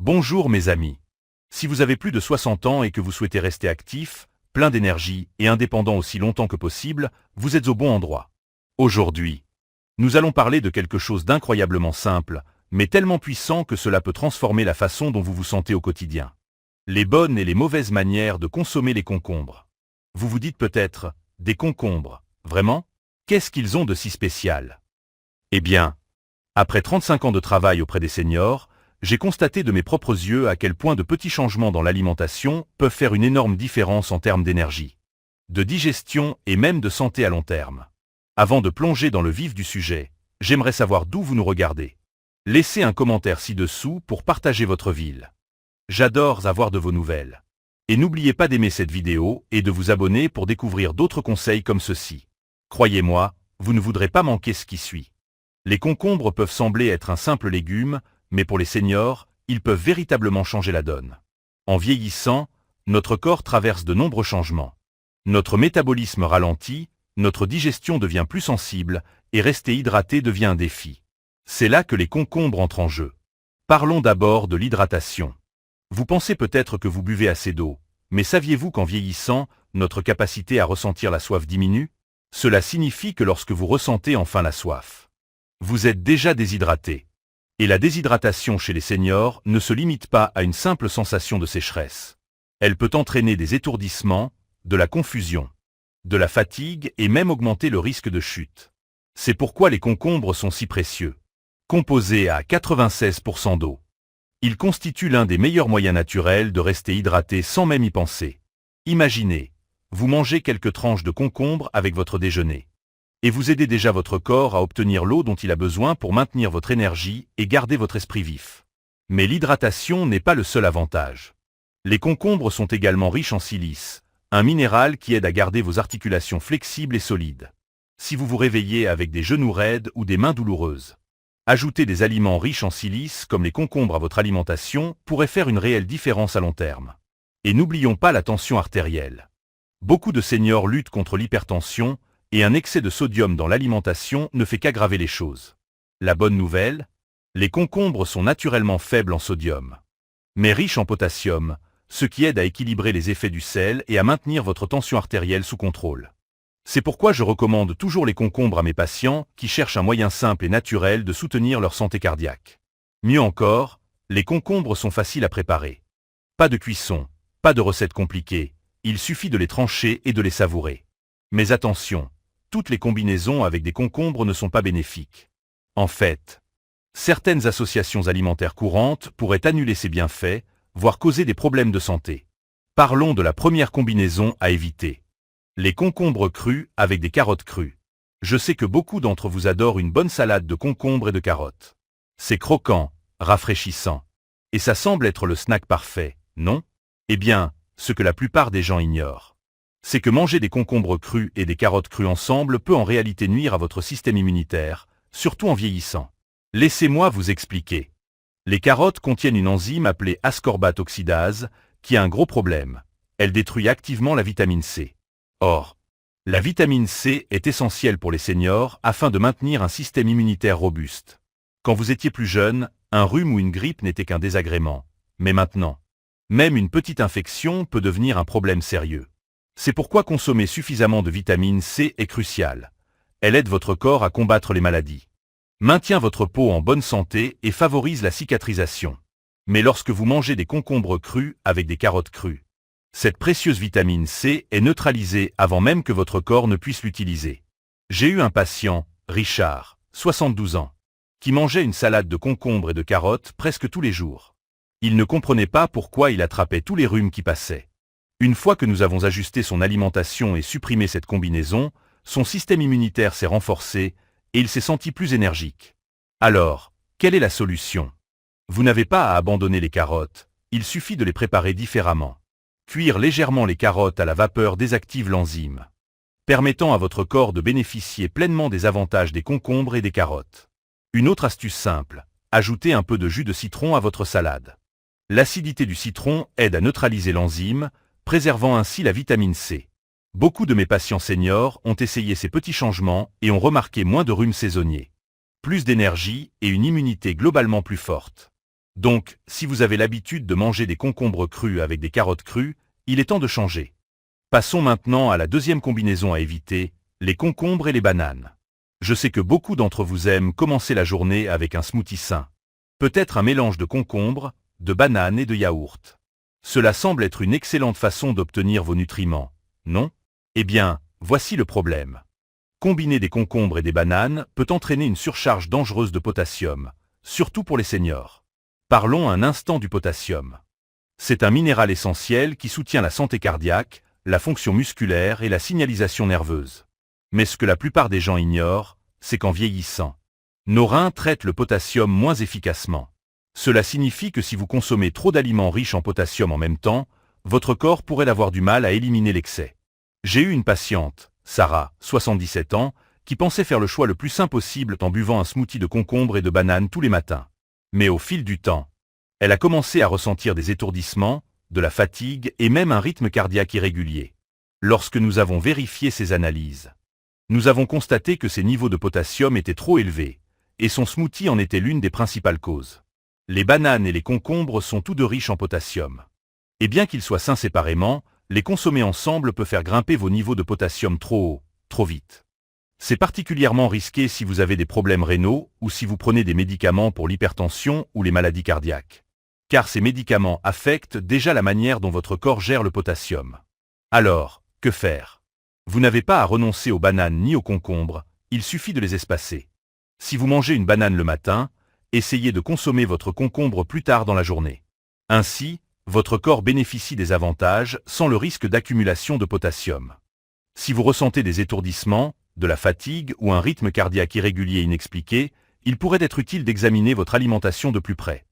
Bonjour mes amis. Si vous avez plus de 60 ans et que vous souhaitez rester actif, plein d'énergie et indépendant aussi longtemps que possible, vous êtes au bon endroit. Aujourd'hui, nous allons parler de quelque chose d'incroyablement simple, mais tellement puissant que cela peut transformer la façon dont vous vous sentez au quotidien. Les bonnes et les mauvaises manières de consommer les concombres. Vous vous dites peut-être, des concombres, vraiment? Qu'est-ce qu'ils ont de si spécial? Eh bien, après 35 ans de travail auprès des seniors, j'ai constaté de mes propres yeux à quel point de petits changements dans l'alimentation peuvent faire une énorme différence en termes d'énergie, de digestion et même de santé à long terme. Avant de plonger dans le vif du sujet, j'aimerais savoir d'où vous nous regardez. Laissez un commentaire ci-dessous pour partager votre ville. J'adore avoir de vos nouvelles. Et n'oubliez pas d'aimer cette vidéo et de vous abonner pour découvrir d'autres conseils comme ceux-ci. Croyez-moi, vous ne voudrez pas manquer ce qui suit. Les concombres peuvent sembler être un simple légume, mais pour les seniors, ils peuvent véritablement changer la donne. En vieillissant, notre corps traverse de nombreux changements. Notre métabolisme ralentit, notre digestion devient plus sensible, et rester hydraté devient un défi. C'est là que les concombres entrent en jeu. Parlons d'abord de l'hydratation. Vous pensez peut-être que vous buvez assez d'eau, mais saviez-vous qu'en vieillissant, notre capacité à ressentir la soif diminue? Cela signifie que lorsque vous ressentez enfin la soif, vous êtes déjà déshydraté. Et la déshydratation chez les seniors ne se limite pas à une simple sensation de sécheresse. Elle peut entraîner des étourdissements, de la confusion, de la fatigue et même augmenter le risque de chute. C'est pourquoi les concombres sont si précieux. Composés à 96% d'eau, ils constituent l'un des meilleurs moyens naturels de rester hydraté sans même y penser. Imaginez, vous mangez quelques tranches de concombre avec votre déjeuner. Et vous aidez déjà votre corps à obtenir l'eau dont il a besoin pour maintenir votre énergie et garder votre esprit vif. Mais l'hydratation n'est pas le seul avantage. Les concombres sont également riches en silice, un minéral qui aide à garder vos articulations flexibles et solides. Si vous vous réveillez avec des genoux raides ou des mains douloureuses, ajouter des aliments riches en silice comme les concombres à votre alimentation pourrait faire une réelle différence à long terme. Et n'oublions pas la tension artérielle. Beaucoup de seniors luttent contre l'hypertension, et un excès de sodium dans l'alimentation ne fait qu'aggraver les choses. La bonne nouvelle, les concombres sont naturellement faibles en sodium, mais riches en potassium, ce qui aide à équilibrer les effets du sel et à maintenir votre tension artérielle sous contrôle. C'est pourquoi je recommande toujours les concombres à mes patients qui cherchent un moyen simple et naturel de soutenir leur santé cardiaque. Mieux encore, les concombres sont faciles à préparer. Pas de cuisson, pas de recettes compliquées, il suffit de les trancher et de les savourer. Mais attention, toutes les combinaisons avec des concombres ne sont pas bénéfiques. En fait, certaines associations alimentaires courantes pourraient annuler ces bienfaits, voire causer des problèmes de santé. Parlons de la première combinaison à éviter. Les concombres crus avec des carottes crues. Je sais que beaucoup d'entre vous adorent une bonne salade de concombres et de carottes. C'est croquant, rafraîchissant. Et ça semble être le snack parfait, non? Eh bien, ce que la plupart des gens ignorent, c'est que manger des concombres crus et des carottes crues ensemble peut en réalité nuire à votre système immunitaire, surtout en vieillissant. Laissez-moi vous expliquer. Les carottes contiennent une enzyme appelée ascorbate oxydase, qui a un gros problème. Elle détruit activement la vitamine C. Or, la vitamine C est essentielle pour les seniors afin de maintenir un système immunitaire robuste. Quand vous étiez plus jeune, un rhume ou une grippe n'était qu'un désagrément. Mais maintenant, même une petite infection peut devenir un problème sérieux. C'est pourquoi consommer suffisamment de vitamine C est crucial. Elle aide votre corps à combattre les maladies, maintient votre peau en bonne santé et favorise la cicatrisation. Mais lorsque vous mangez des concombres crus avec des carottes crues, cette précieuse vitamine C est neutralisée avant même que votre corps ne puisse l'utiliser. J'ai eu un patient, Richard, 72 ans, qui mangeait une salade de concombres et de carottes presque tous les jours. Il ne comprenait pas pourquoi il attrapait tous les rhumes qui passaient. Une fois que nous avons ajusté son alimentation et supprimé cette combinaison, son système immunitaire s'est renforcé et il s'est senti plus énergique. Alors, quelle est la solution? Vous n'avez pas à abandonner les carottes, il suffit de les préparer différemment. Cuire légèrement les carottes à la vapeur désactive l'enzyme, permettant à votre corps de bénéficier pleinement des avantages des concombres et des carottes. Une autre astuce simple, ajoutez un peu de jus de citron à votre salade. L'acidité du citron aide à neutraliser l'enzyme, préservant ainsi la vitamine C. Beaucoup de mes patients seniors ont essayé ces petits changements et ont remarqué moins de rhumes saisonniers, plus d'énergie et une immunité globalement plus forte. Donc, si vous avez l'habitude de manger des concombres crus avec des carottes crues, il est temps de changer. Passons maintenant à la deuxième combinaison à éviter, les concombres et les bananes. Je sais que beaucoup d'entre vous aiment commencer la journée avec un smoothie sain. Peut-être un mélange de concombres, de bananes et de yaourt. Cela semble être une excellente façon d'obtenir vos nutriments, non? Eh bien, voici le problème. Combiner des concombres et des bananes peut entraîner une surcharge dangereuse de potassium, surtout pour les seniors. Parlons un instant du potassium. C'est un minéral essentiel qui soutient la santé cardiaque, la fonction musculaire et la signalisation nerveuse. Mais ce que la plupart des gens ignorent, c'est qu'en vieillissant, nos reins traitent le potassium moins efficacement. Cela signifie que si vous consommez trop d'aliments riches en potassium en même temps, votre corps pourrait avoir du mal à éliminer l'excès. J'ai eu une patiente, Sarah, 77 ans, qui pensait faire le choix le plus sain possible en buvant un smoothie de concombres et de bananes tous les matins. Mais au fil du temps, elle a commencé à ressentir des étourdissements, de la fatigue et même un rythme cardiaque irrégulier. Lorsque nous avons vérifié ses analyses, nous avons constaté que ses niveaux de potassium étaient trop élevés, et son smoothie en était l'une des principales causes. Les bananes et les concombres sont tous deux riches en potassium. Et bien qu'ils soient sains séparément, les consommer ensemble peut faire grimper vos niveaux de potassium trop haut, trop vite. C'est particulièrement risqué si vous avez des problèmes rénaux ou si vous prenez des médicaments pour l'hypertension ou les maladies cardiaques. Car ces médicaments affectent déjà la manière dont votre corps gère le potassium. Alors, que faire? Vous n'avez pas à renoncer aux bananes ni aux concombres, il suffit de les espacer. Si vous mangez une banane le matin, essayez de consommer votre concombre plus tard dans la journée. Ainsi, votre corps bénéficie des avantages sans le risque d'accumulation de potassium. Si vous ressentez des étourdissements, de la fatigue ou un rythme cardiaque irrégulier inexpliqué, il pourrait être utile d'examiner votre alimentation de plus près.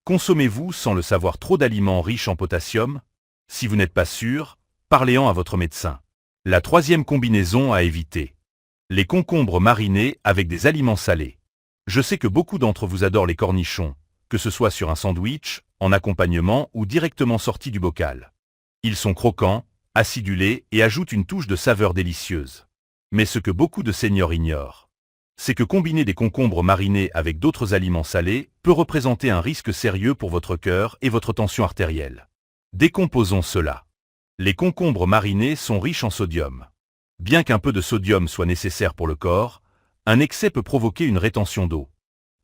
Consommez-vous sans le savoir trop d'aliments riches en potassium? Si vous n'êtes pas sûr, parlez-en à votre médecin. La troisième combinaison à éviter. Les concombres marinés avec des aliments salés. Je sais que beaucoup d'entre vous adorent les cornichons, que ce soit sur un sandwich, en accompagnement ou directement sortis du bocal. Ils sont croquants, acidulés et ajoutent une touche de saveur délicieuse. Mais ce que beaucoup de seniors ignorent, c'est que combiner des concombres marinés avec d'autres aliments salés peut représenter un risque sérieux pour votre cœur et votre tension artérielle. Décomposons cela. Les concombres marinés sont riches en sodium. Bien qu'un peu de sodium soit nécessaire pour le corps, un excès peut provoquer une rétention d'eau,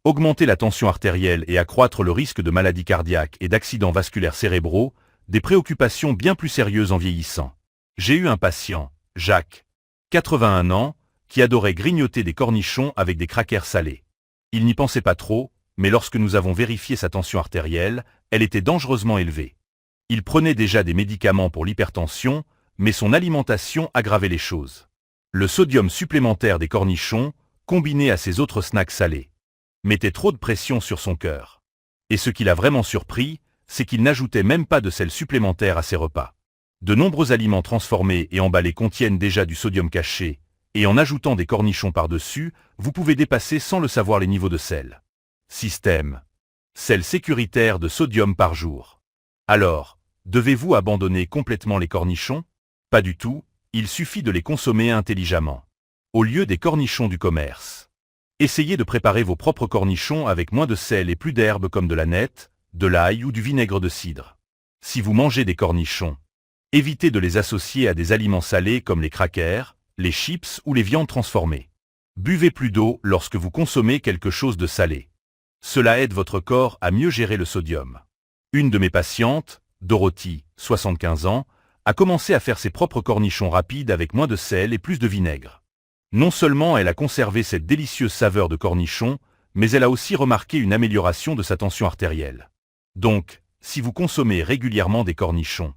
augmenter la tension artérielle et accroître le risque de maladies cardiaques et d'accidents vasculaires cérébraux, des préoccupations bien plus sérieuses en vieillissant. J'ai eu un patient, Jacques, 81 ans, qui adorait grignoter des cornichons avec des crackers salés. Il n'y pensait pas trop, mais lorsque nous avons vérifié sa tension artérielle, elle était dangereusement élevée. Il prenait déjà des médicaments pour l'hypertension, mais son alimentation aggravait les choses. Le sodium supplémentaire des cornichons, combiné à ses autres snacks salés, mettait trop de pression sur son cœur. Et ce qui l'a vraiment surpris, c'est qu'il n'ajoutait même pas de sel supplémentaire à ses repas. De nombreux aliments transformés et emballés contiennent déjà du sodium caché, et en ajoutant des cornichons par-dessus, vous pouvez dépasser sans le savoir les niveaux de sel. Système. Sel sécuritaire de sodium par jour. Alors, devez-vous abandonner complètement les cornichons? Pas du tout, il suffit de les consommer intelligemment. Au lieu des cornichons du commerce. Essayez de préparer vos propres cornichons avec moins de sel et plus d'herbes comme de la nette, de l'ail ou du vinaigre de cidre. Si vous mangez des cornichons, évitez de les associer à des aliments salés comme les crackers, les chips ou les viandes transformées. Buvez plus d'eau lorsque vous consommez quelque chose de salé. Cela aide votre corps à mieux gérer le sodium. Une de mes patientes, Dorothy, 75 ans, a commencé à faire ses propres cornichons rapides avec moins de sel et plus de vinaigre. Non seulement elle a conservé cette délicieuse saveur de cornichon, mais elle a aussi remarqué une amélioration de sa tension artérielle. Donc, si vous consommez régulièrement des cornichons,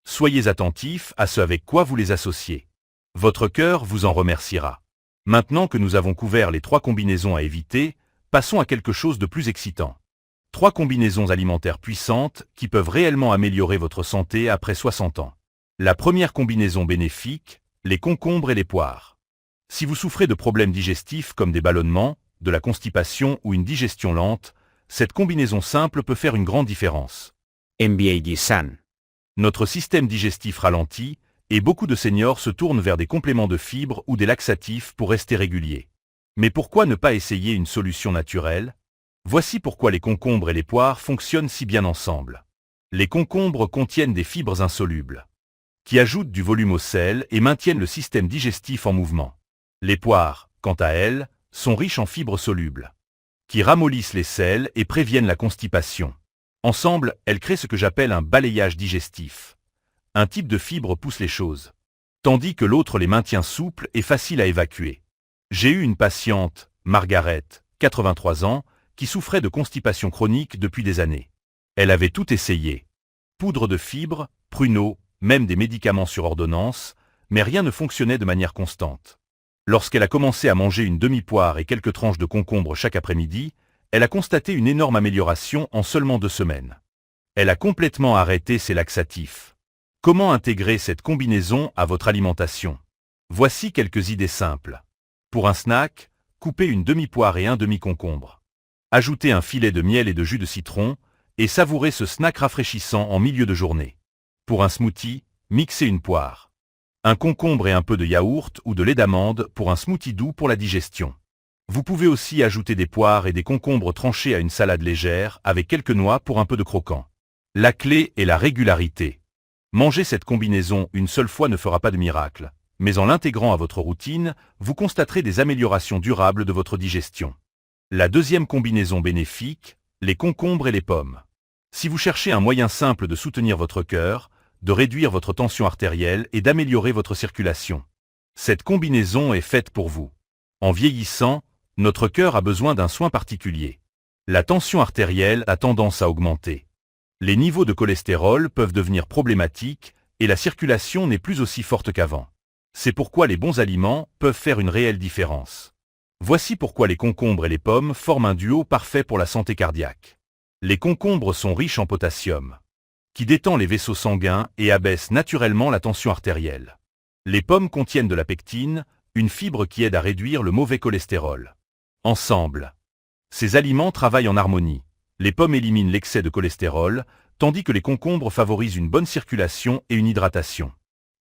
soyez attentifs à ce avec quoi vous les associez. Votre cœur vous en remerciera. Maintenant que nous avons couvert les 3 combinaisons à éviter, passons à quelque chose de plus excitant. 3 combinaisons alimentaires puissantes qui peuvent réellement améliorer votre santé après 60 ans. La première combinaison bénéfique, les concombres et les poires. Si vous souffrez de problèmes digestifs comme des ballonnements, de la constipation ou une digestion lente, cette combinaison simple peut faire une grande différence. Envieillissant. Notre système digestif ralentit, et beaucoup de seniors se tournent vers des compléments de fibres ou des laxatifs pour rester réguliers. Mais pourquoi ne pas essayer une solution naturelle? Voici pourquoi les concombres et les poires fonctionnent si bien ensemble. Les concombres contiennent des fibres insolubles, qui ajoutent du volume au sel et maintiennent le système digestif en mouvement. Les poires, quant à elles, sont riches en fibres solubles, qui ramollissent les sels et préviennent la constipation. Ensemble, elles créent ce que j'appelle un balayage digestif. Un type de fibre pousse les choses, tandis que l'autre les maintient souples et faciles à évacuer. J'ai eu une patiente, Margaret, 83 ans, qui souffrait de constipation chronique depuis des années. Elle avait tout essayé. Poudre de fibres, pruneaux, même des médicaments sur ordonnance, mais rien ne fonctionnait de manière constante. Lorsqu'elle a commencé à manger une demi-poire et quelques tranches de concombre chaque après-midi, elle a constaté une énorme amélioration en seulement 2 semaines. Elle a complètement arrêté ses laxatifs. Comment intégrer cette combinaison à votre alimentation? Voici quelques idées simples. Pour un snack, coupez une demi-poire et un demi-concombre. Ajoutez un filet de miel et de jus de citron, et savourez ce snack rafraîchissant en milieu de journée. Pour un smoothie, mixez une poire, un concombre et un peu de yaourt ou de lait d'amande pour un smoothie doux pour la digestion. Vous pouvez aussi ajouter des poires et des concombres tranchés à une salade légère avec quelques noix pour un peu de croquant. La clé est la régularité. Manger cette combinaison une seule fois ne fera pas de miracle, mais en l'intégrant à votre routine, vous constaterez des améliorations durables de votre digestion. La deuxième combinaison bénéfique, les concombres et les pommes. Si vous cherchez un moyen simple de soutenir votre cœur, de réduire votre tension artérielle et d'améliorer votre circulation, cette combinaison est faite pour vous. En vieillissant, notre cœur a besoin d'un soin particulier. La tension artérielle a tendance à augmenter. Les niveaux de cholestérol peuvent devenir problématiques et la circulation n'est plus aussi forte qu'avant. C'est pourquoi les bons aliments peuvent faire une réelle différence. Voici pourquoi les concombres et les pommes forment un duo parfait pour la santé cardiaque. Les concombres sont riches en potassium, qui détend les vaisseaux sanguins et abaisse naturellement la tension artérielle. Les pommes contiennent de la pectine, une fibre qui aide à réduire le mauvais cholestérol. Ensemble, ces aliments travaillent en harmonie. Les pommes éliminent l'excès de cholestérol, tandis que les concombres favorisent une bonne circulation et une hydratation.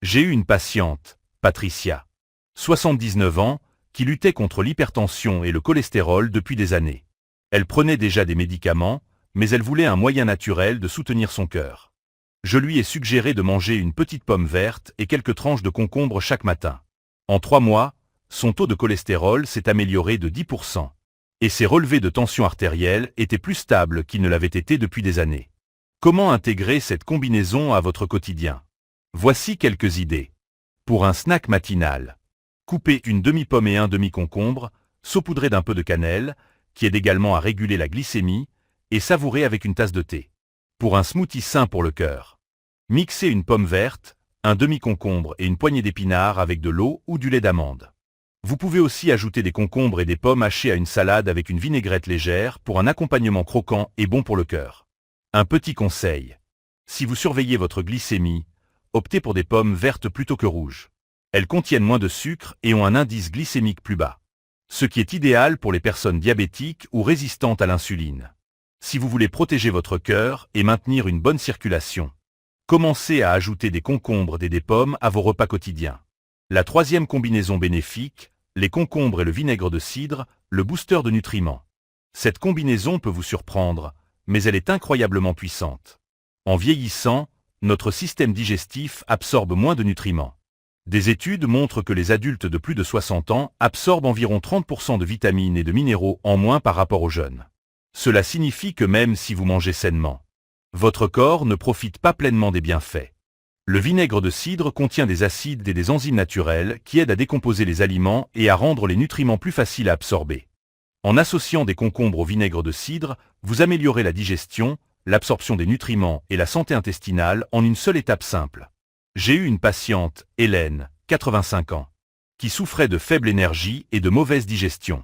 J'ai eu une patiente, Patricia, 79 ans, qui luttait contre l'hypertension et le cholestérol depuis des années. Elle prenait déjà des médicaments, mais elle voulait un moyen naturel de soutenir son cœur. Je lui ai suggéré de manger une petite pomme verte et quelques tranches de concombre chaque matin. En 3 mois, son taux de cholestérol s'est amélioré de 10%, et ses relevés de tension artérielle étaient plus stables qu'ils ne l'avaient été depuis des années. Comment intégrer cette combinaison à votre quotidien? Voici quelques idées. Pour un snack matinal, coupez une demi-pomme et un demi-concombre, saupoudrez d'un peu de cannelle, qui aide également à réguler la glycémie, et savourez avec une tasse de thé. Pour un smoothie sain pour le cœur, mixez une pomme verte, un demi-concombre et une poignée d'épinards avec de l'eau ou du lait d'amande. Vous pouvez aussi ajouter des concombres et des pommes hachées à une salade avec une vinaigrette légère pour un accompagnement croquant et bon pour le cœur. Un petit conseil. Si vous surveillez votre glycémie, optez pour des pommes vertes plutôt que rouges. Elles contiennent moins de sucre et ont un indice glycémique plus bas, ce qui est idéal pour les personnes diabétiques ou résistantes à l'insuline. Si vous voulez protéger votre cœur et maintenir une bonne circulation, commencez à ajouter des concombres et des pommes à vos repas quotidiens. La troisième combinaison bénéfique, les concombres et le vinaigre de cidre, le booster de nutriments. Cette combinaison peut vous surprendre, mais elle est incroyablement puissante. En vieillissant, notre système digestif absorbe moins de nutriments. Des études montrent que les adultes de plus de 60 ans absorbent environ 30% de vitamines et de minéraux en moins par rapport aux jeunes. Cela signifie que même si vous mangez sainement, votre corps ne profite pas pleinement des bienfaits. Le vinaigre de cidre contient des acides et des enzymes naturelles qui aident à décomposer les aliments et à rendre les nutriments plus faciles à absorber. En associant des concombres au vinaigre de cidre, vous améliorez la digestion, l'absorption des nutriments et la santé intestinale en une seule étape simple. J'ai eu une patiente, Hélène, 85 ans, qui souffrait de faible énergie et de mauvaise digestion.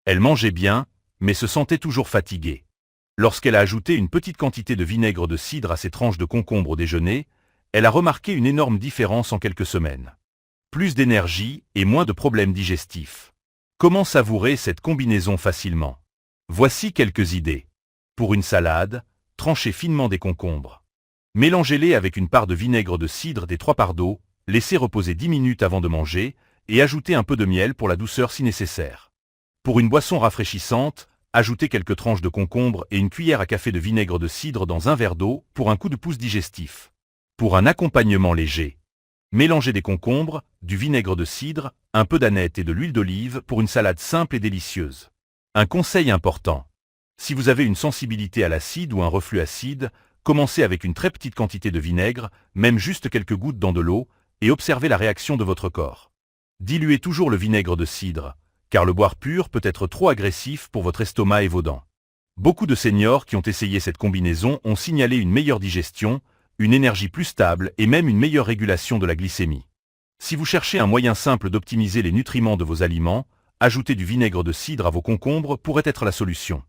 Elle mangeait bien, mais se sentait toujours fatiguée. Lorsqu'elle a ajouté une petite quantité de vinaigre de cidre à ses tranches de concombre au déjeuner, elle a remarqué une énorme différence en quelques semaines. Plus d'énergie et moins de problèmes digestifs. Comment savourer cette combinaison facilement? Voici quelques idées. Pour une salade, tranchez finement des concombres. Mélangez-les avec une part de vinaigre de cidre des 3 parts d'eau, laissez reposer 10 minutes avant de manger, et ajoutez un peu de miel pour la douceur si nécessaire. Pour une boisson rafraîchissante, ajoutez quelques tranches de concombre et une cuillère à café de vinaigre de cidre dans un verre d'eau pour un coup de pouce digestif. Pour un accompagnement léger, mélangez des concombres, du vinaigre de cidre, un peu d'aneth et de l'huile d'olive pour une salade simple et délicieuse. Un conseil important. Si vous avez une sensibilité à l'acide ou un reflux acide, commencez avec une très petite quantité de vinaigre, même juste quelques gouttes dans de l'eau, et observez la réaction de votre corps. Diluez toujours le vinaigre de cidre, car le boire pur peut être trop agressif pour votre estomac et vos dents. Beaucoup de seniors qui ont essayé cette combinaison ont signalé une meilleure digestion, une énergie plus stable et même une meilleure régulation de la glycémie. Si vous cherchez un moyen simple d'optimiser les nutriments de vos aliments, ajouter du vinaigre de cidre à vos concombres pourrait être la solution.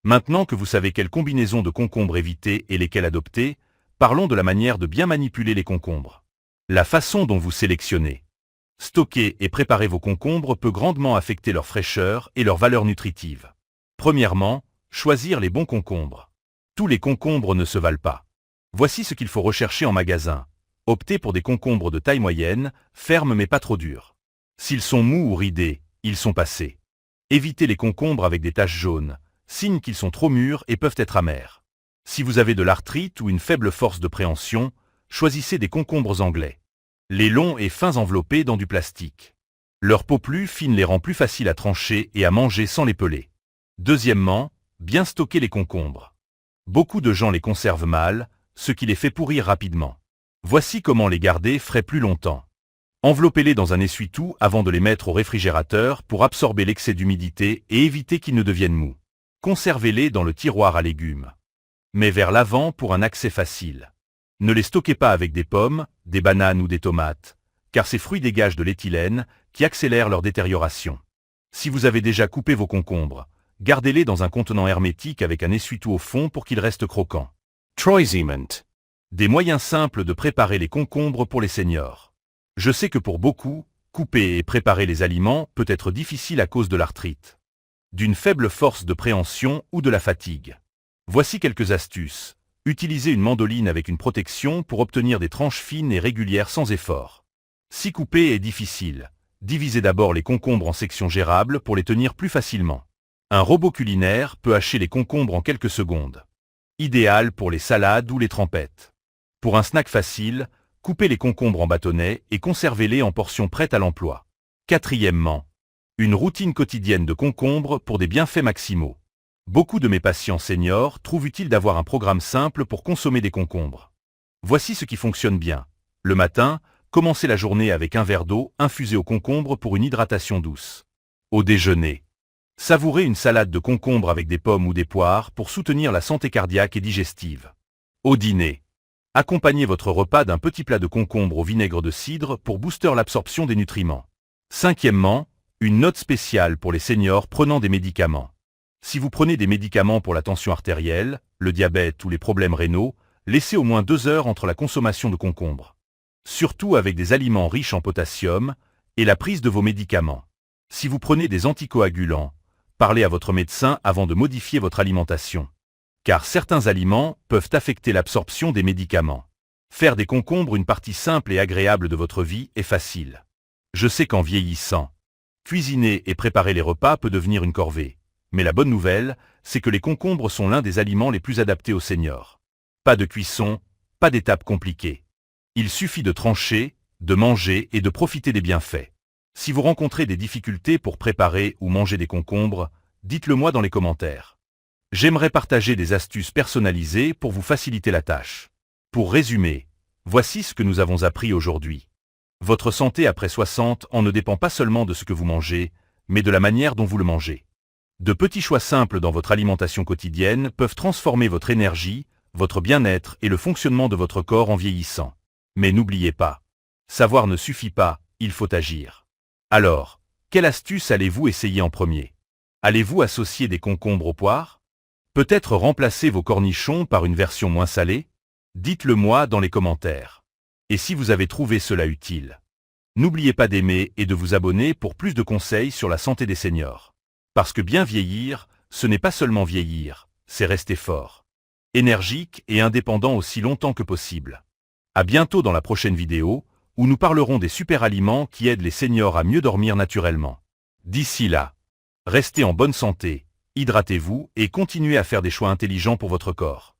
Maintenant que vous savez quelle combinaison de concombres éviter et lesquelles adopter, parlons de la manière de bien manipuler les concombres. La façon dont vous sélectionnez. Stocker et préparer vos concombres peut grandement affecter leur fraîcheur et leur valeur nutritive. Premièrement, choisir les bons concombres. Tous les concombres ne se valent pas. Voici ce qu'il faut rechercher en magasin. Optez pour des concombres de taille moyenne, fermes mais pas trop durs. S'ils sont mous ou ridés, ils sont passés. Évitez les concombres avec des taches jaunes, signe qu'ils sont trop mûrs et peuvent être amers. Si vous avez de l'arthrite ou une faible force de préhension, choisissez des concombres anglais. Les longs et fins enveloppés dans du plastique. Leur peau plus fine les rend plus faciles à trancher et à manger sans les peler. Deuxièmement, bien stocker les concombres. Beaucoup de gens les conservent mal, ce qui les fait pourrir rapidement. Voici comment les garder frais plus longtemps. Enveloppez-les dans un essuie-tout avant de les mettre au réfrigérateur pour absorber l'excès d'humidité et éviter qu'ils ne deviennent mous. Conservez-les dans le tiroir à légumes. Mais vers l'avant pour un accès facile. Ne les stockez pas avec des pommes, des bananes ou des tomates, car ces fruits dégagent de l'éthylène qui accélère leur détérioration. Si vous avez déjà coupé vos concombres, gardez-les dans un contenant hermétique avec un essuie-tout au fond pour qu'ils restent croquants. Troisement. Des moyens simples de préparer les concombres pour les seniors. Je sais que pour beaucoup, couper et préparer les aliments peut être difficile à cause de l'arthrite, d'une faible force de préhension ou de la fatigue. Voici quelques astuces. Utilisez une mandoline avec une protection pour obtenir des tranches fines et régulières sans effort. Si couper est difficile, divisez d'abord les concombres en sections gérables pour les tenir plus facilement. Un robot culinaire peut hacher les concombres en quelques secondes. Idéal pour les salades ou les trempettes. Pour un snack facile, coupez les concombres en bâtonnets et conservez-les en portions prêtes à l'emploi. Quatrièmement, une routine quotidienne de concombres pour des bienfaits maximaux. Beaucoup de mes patients seniors trouvent utile d'avoir un programme simple pour consommer des concombres. Voici ce qui fonctionne bien. Le matin, commencez la journée avec un verre d'eau infusé au concombre pour une hydratation douce. Au déjeuner, savourez une salade de concombre avec des pommes ou des poires pour soutenir la santé cardiaque et digestive. Au dîner, accompagnez votre repas d'un petit plat de concombre au vinaigre de cidre pour booster l'absorption des nutriments. Cinquièmement, une note spéciale pour les seniors prenant des médicaments. Si vous prenez des médicaments pour la tension artérielle, le diabète ou les problèmes rénaux, laissez au moins 2 heures entre la consommation de concombre. Surtout avec des aliments riches en potassium et la prise de vos médicaments. Si vous prenez des anticoagulants, parlez à votre médecin avant de modifier votre alimentation. Car certains aliments peuvent affecter l'absorption des médicaments. Faire des concombres une partie simple et agréable de votre vie est facile. Je sais qu'en vieillissant, cuisiner et préparer les repas peut devenir une corvée. Mais la bonne nouvelle, c'est que les concombres sont l'un des aliments les plus adaptés aux seniors. Pas de cuisson, pas d'étapes compliquées. Il suffit de trancher, de manger et de profiter des bienfaits. Si vous rencontrez des difficultés pour préparer ou manger des concombres, dites-le moi dans les commentaires. J'aimerais partager des astuces personnalisées pour vous faciliter la tâche. Pour résumer, voici ce que nous avons appris aujourd'hui. Votre santé après 60 ans ne dépend pas seulement de ce que vous mangez, mais de la manière dont vous le mangez. De petits choix simples dans votre alimentation quotidienne peuvent transformer votre énergie, votre bien-être et le fonctionnement de votre corps en vieillissant. Mais n'oubliez pas, savoir ne suffit pas, il faut agir. Alors, quelle astuce allez-vous essayer en premier? Allez-vous associer des concombres aux poires? Peut-être remplacer vos cornichons par une version moins salée? Dites-le moi dans les commentaires. Et si vous avez trouvé cela utile, n'oubliez pas d'aimer et de vous abonner pour plus de conseils sur la santé des seniors. Parce que bien vieillir, ce n'est pas seulement vieillir, c'est rester fort, énergique et indépendant aussi longtemps que possible. À bientôt dans la prochaine vidéo, où nous parlerons des super aliments qui aident les seniors à mieux dormir naturellement. D'ici là, restez en bonne santé Hydratez-vous et continuez à faire des choix intelligents pour votre corps.